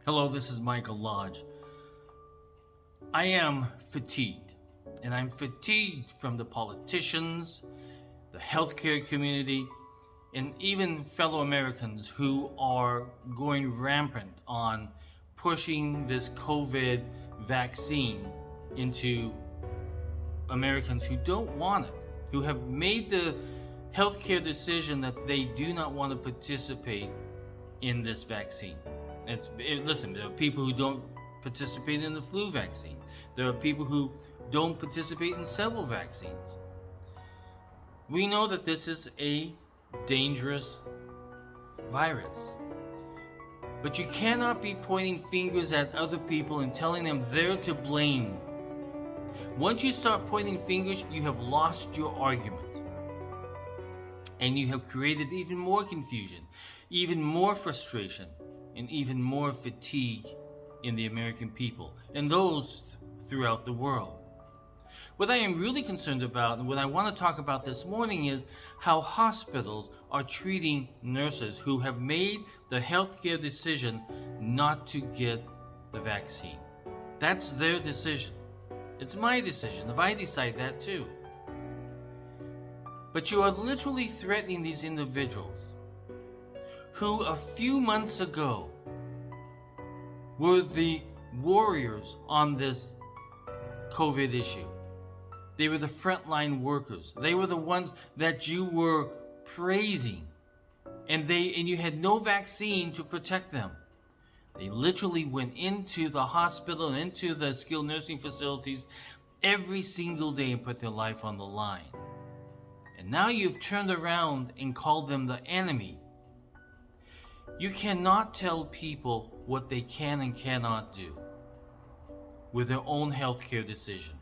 Hello, this is Michael Lodge. I am fatigued, and I'm fatigued from the politicians, the healthcare community, and even fellow Americans who are going rampant on pushing this COVID vaccine into Americans who don't want it, who have made the healthcare decision that they do not want to participate in this vaccine. Listen, there are people who don't participate in the flu vaccine. There are people who don't participate in several vaccines. We know that this is a dangerous virus. But you cannot be pointing fingers at other people and telling them they're to blame. Once you start pointing fingers, you have lost your argument. And you have created even more confusion, even more frustration, and even more fatigue in the American people and those throughout the world. What I am really concerned about and what I want to talk about this morning is how hospitals are treating nurses who have made the healthcare decision not to get the vaccine. That's their decision. It's my decision if I decide that too. But you are literally threatening these individuals who a few months ago were the warriors on this COVID issue. They were the frontline workers. They were the ones that you were praising. And you had no vaccine to protect them. They literally went into the hospital and into the skilled nursing facilities every single day and put their life on the line. And now you've turned around and called them the enemy. You cannot tell people what they can and cannot do with their own healthcare decisions.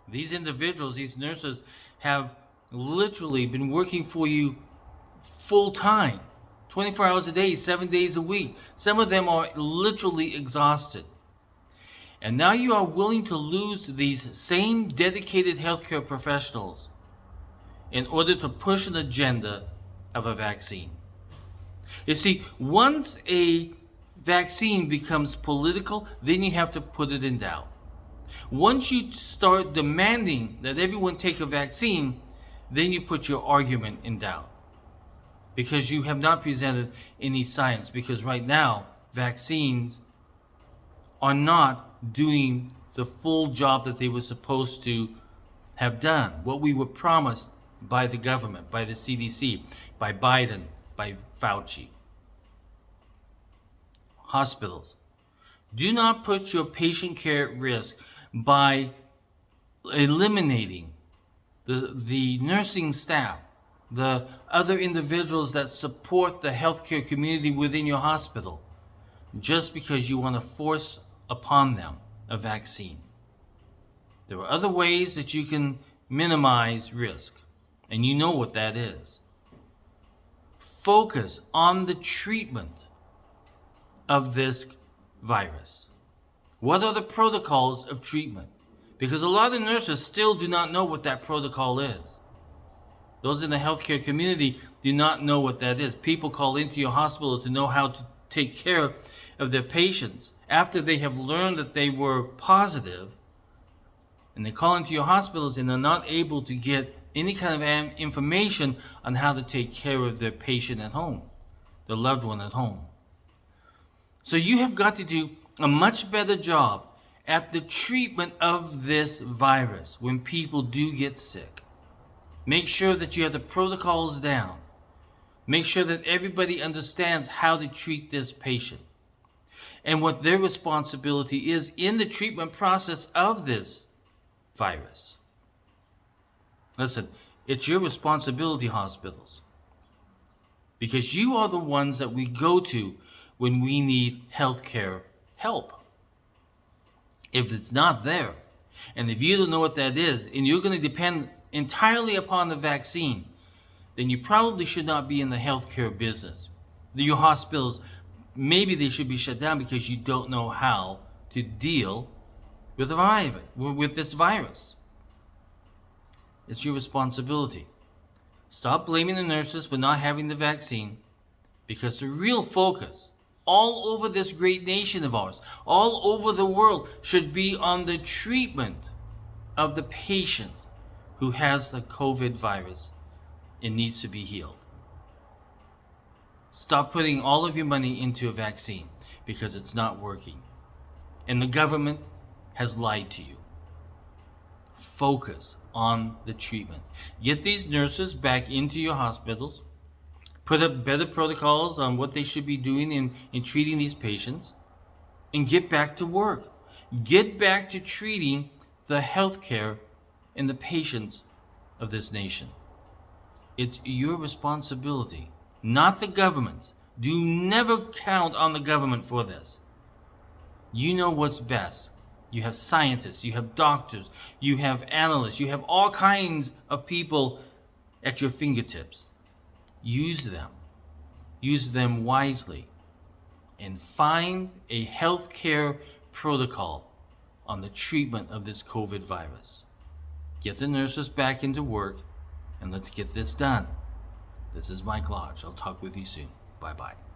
These individuals, these nurses, have literally been working for you full time, 24 hours a day, 7 days a week. Some of them are literally exhausted. And now you are willing to lose these same dedicated healthcare professionals in order to push an agenda of a vaccine. You see, once a vaccine becomes political, then you have to put it in doubt. Once you start demanding that everyone take a vaccine, then you put your argument in doubt because you have not presented any science. Because right now, vaccines are not doing the full job that they were supposed to have done, what we were promised by the government, by the CDC, by Biden, by Fauci. Hospitals, do not put your patient care at risk by eliminating the nursing staff, the other individuals that support the healthcare community within your hospital, just because you want to force upon them a vaccine. There are other ways that you can minimize risk, and you know what that is. Focus on the treatment of this virus. What are the protocols of treatment? Because a lot of nurses still do not know what that protocol is. Those in the healthcare community do not know what that is. People call into your hospital to know how to take care of their patients after they have learned that they were positive, and they call into your hospitals and they're not able to get any kind of information on how to take care of their patient at home, their loved one at home. So you have got to do a much better job at the treatment of this virus when people do get sick. Make sure that you have the protocols down. Make sure that everybody understands how to treat this patient and what their responsibility is in the treatment process of this virus. Listen, it's your responsibility, hospitals, because you are the ones that we go to when we need healthcare help. If it's not there, and if you don't know what that is, and you're going to depend entirely upon the vaccine, then you probably should not be in the healthcare business. Your hospitals, maybe they should be shut down because you don't know how to deal with this virus. It's your responsibility. Stop blaming the nurses for not having the vaccine, because the real focus all over this great nation of ours, all over the world, should be on the treatment of the patient who has the COVID virus and needs to be healed. Stop putting all of your money into a vaccine because it's not working. And the government has lied to you. Focus on the treatment. Get these nurses back into your hospitals. Put up better protocols on what they should be doing in treating these patients. And get back to work. Get back to treating the healthcare and the patients of this nation. It's your responsibility, not the government's. Do never count on the government for this. You know what's best. You have scientists, you have doctors, you have analysts, you have all kinds of people at your fingertips. Use them. Use them wisely. And find a healthcare protocol on the treatment of this COVID virus. Get the nurses back into work, and let's get this done. This is Mike Lodge. I'll talk with you soon. Bye-bye.